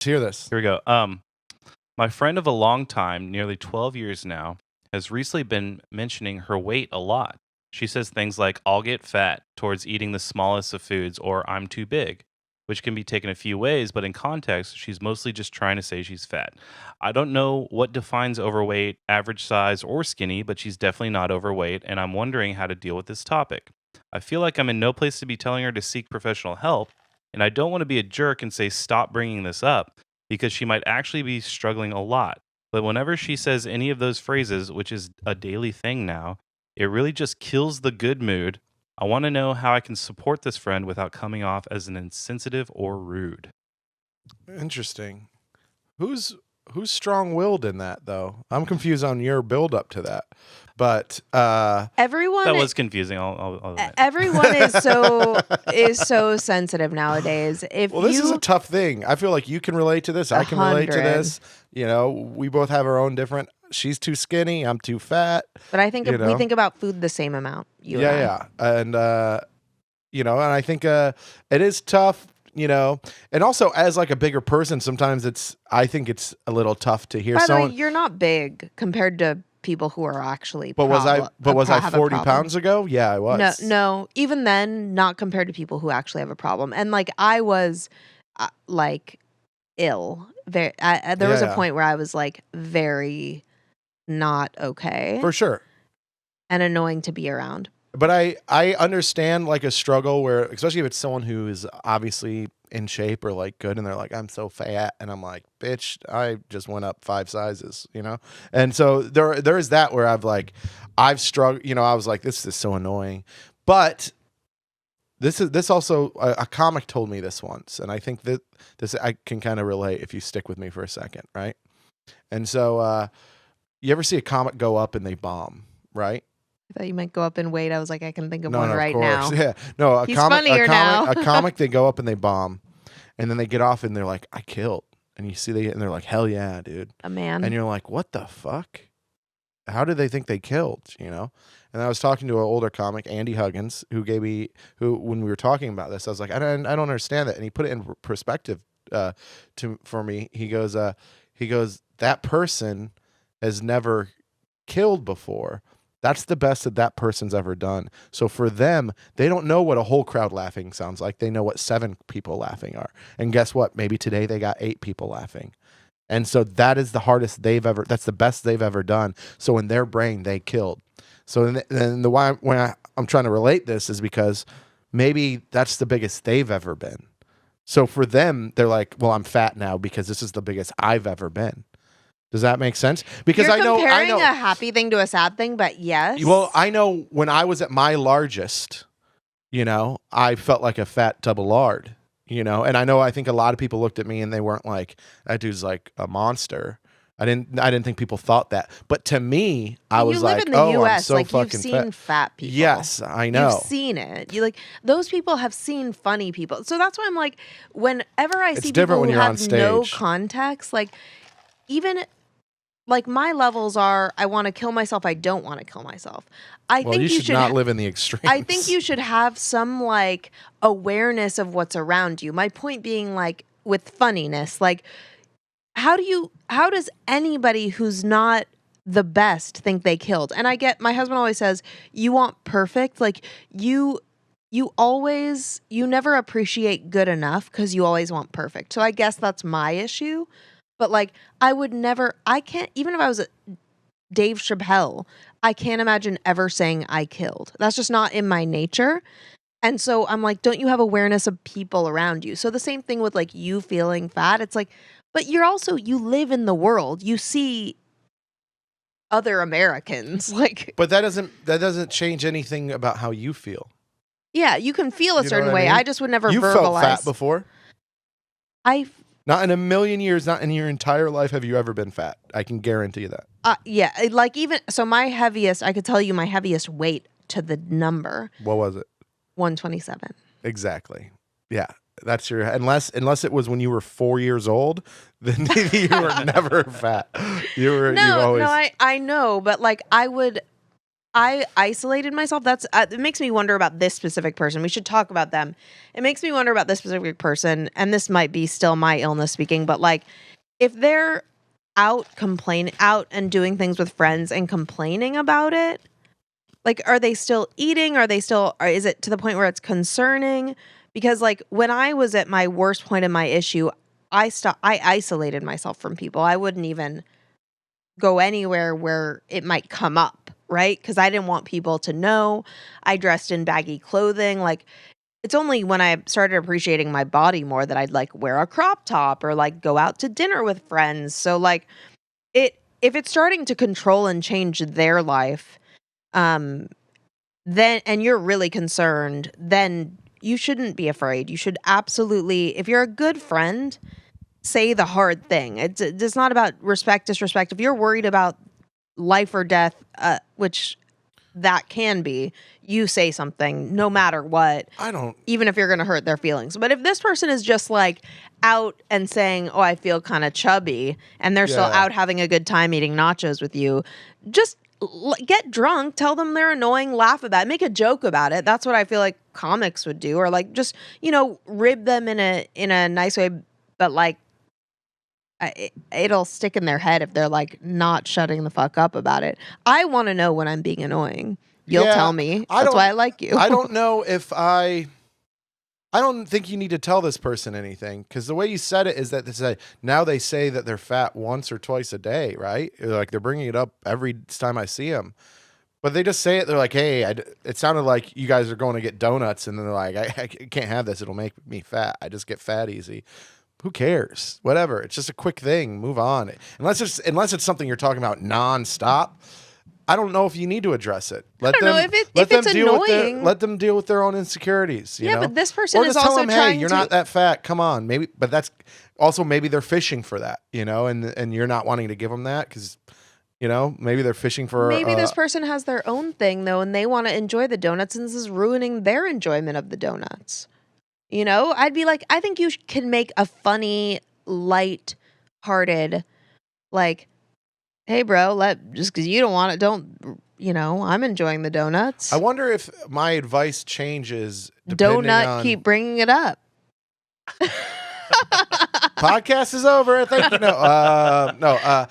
Let's hear this. Here we go. My friend of a long time, nearly 12 years now, has recently been mentioning her weight a lot. She says things like, I'll get fat towards eating the smallest of foods, or I'm too big, which can be taken a few ways, but in context, she's mostly just trying to say she's fat. I don't know what defines overweight, average size, or skinny, but she's definitely not overweight, and I'm wondering how to deal with this topic. I feel like I'm in no place to be telling her to seek professional help, and I don't want to be a jerk and say stop bringing this up, because she might actually be struggling a lot. But whenever she says any of those phrases, which is a daily thing now, it really just kills the good mood. I want to know how I can support this friend without coming off as an insensitive or rude. Interesting. Who's strong-willed in that though? I'm confused on your build up to that. But everyone That was confusing. I'll admit. everyone is so sensitive nowadays. If well, this you is a tough thing. I feel like you can relate to this. I can relate to 100. this. You know, we both have our own different. She's too skinny. I'm too fat. But I think you we know? think about food the same amount. You and I. Yeah, and you know, and I think it is tough. You know, and also as like a bigger person, sometimes I think it's a little tough to hear By the someone. way, you're not big compared to people who are actually. But was I have a 40 problem. pounds ago? Yeah, I was. No. Even then, not compared to people who actually have a problem. And like I was, like ill. There was a Yeah. point where I was like very not okay For sure. and annoying to be around. But I understand like a struggle where, especially if it's someone who is obviously in shape or like good and they're like, I'm so fat. And I'm like, bitch, I just went up 5 sizes, you know? And so there is that where I've struggled, you know, I was like, this is so annoying. But this also, a comic told me this once. And I think that this, I can kind of relate if you stick with me for a second, right? And so you ever see a comic go up and they bomb, right? I thought you might go up in weight. I was like, I can think of No, one of right course. now. Yeah. No, He's funnier now. a comic, they go up and they bomb. And then they get off and they're like, I killed. And you see and they're like, hell yeah, dude. A man. And you're like, what the fuck? How did they think they killed, you know? And I was talking to an older comic, Andy Huggins, who when we were talking about this, I was like, I don't understand that. And he put it in perspective for me. He goes, that person has never killed before. That's the best that person's ever done. So for them, they don't know what a whole crowd laughing sounds like. They know what 7 people laughing are. And guess what? Maybe today they got 8 people laughing. And so that is the hardest that's the best they've ever done. So in their brain, they killed. So then I'm trying to relate this is because maybe that's the biggest they've ever been. So for them, they're like, well, I'm fat now because this is the biggest I've ever been. Does that make sense? Because You're I know comparing a happy thing to a sad thing, but yes. Well, I know when I was at my largest, you know, I felt like a fat double lard, you know, and I think a lot of people looked at me and they weren't like, that dude's like a monster. I didn't think people thought that, but to me, I was like, you live in the US, I'm so like fucking you've seen fat people. Yes, I know. You've seen it. You like those people have seen funny people. So that's why I'm like, whenever I see people who have no context, like even. Like my levels are, I want to kill myself. I don't want to kill myself. I think you should not live in the extremes. I think you should have some like awareness of what's around you. My point being like with funniness, like how does anybody who's not the best think they killed? And my husband always says, you want perfect. Like you never appreciate good enough because you always want perfect. So I guess that's my issue. But like, I can't, even if I was Dave Chappelle, I can't imagine ever saying I killed. That's just not in my nature. And so I'm like, don't you have awareness of people around you? So the same thing with like you feeling fat. It's like, but you live in the world. You see other Americans like. But that doesn't change anything about how you feel. Yeah, you can feel a certain way. I just would never you verbalize. You felt fat before? Not in a million years, not in your entire life have you ever been fat. I can guarantee you that. Yeah, like even so I could tell you my heaviest weight to the number. What was it? 127. Exactly. Yeah. That's your unless it was when you were 4 years old, then you were never fat. I know, but like I isolated myself. That's it makes me wonder about this specific person. We should talk about them. It makes me wonder about this specific person, and this might be still my illness speaking, but like if they're out and doing things with friends and complaining about it, like are they still eating? Or is it to the point where it's concerning? Because like when I was at my worst point in my issue, I isolated myself from people. I wouldn't even go anywhere where it might come up, right? Because I didn't want people to know. I dressed in baggy clothing. Like, it's only when I started appreciating my body more that I'd like wear a crop top or like go out to dinner with friends. So, like, if it's starting to control and change their life, then and you're really concerned, then you shouldn't be afraid. You should absolutely, if you're a good friend, say the hard thing. It's not about respect, disrespect. If you're worried about life or death, which that can be, you say something no matter what. I don't. Even if you're going to hurt their feelings. But if this person is just like out and saying, "Oh, I feel kind of chubby," and they're still Yeah. out having a good time eating nachos with you, just get drunk, tell them they're annoying, laugh about it, make a joke about it. That's what I feel like comics would do, or like just rib them in a nice way, but like it'll stick in their head if they're like not shutting the fuck up about it. I want to know when I'm being annoying. You'll Yeah, tell me. I That's why I don't- like you. I don't know if I don't think you need to tell this person anything, because the way you said it is that now they say that they're fat once or twice a day, right? Like they're bringing it up every time I see them. But they just say it. They're like, "Hey, it sounded like you guys are going to get donuts," and then they're like, I can't have this. It'll make me fat. I just get fat easy." Who cares? Whatever. It's just a quick thing. Move on. Unless it's something you're talking about nonstop. I don't know if you need to address it. Let don't know them, if let them it's deal with annoying. let them deal with their own insecurities. You Yeah, know? but this person or is just tell also them, "Hey, trying you're to- not that fat. Come on, maybe." But that's also maybe they're fishing for that, and you're not wanting to give them that because, maybe they're fishing for. Maybe this person has their own thing though, and they want to enjoy the donuts, and this is ruining their enjoyment of the donuts. I'd be like, I think you can make a funny, light-hearted, like, "Hey, bro, just because you don't want it, don't." I'm enjoying the donuts. I wonder if my advice changes. Depending Donut, on, keep bringing it up. podcast is over. Thank you. No.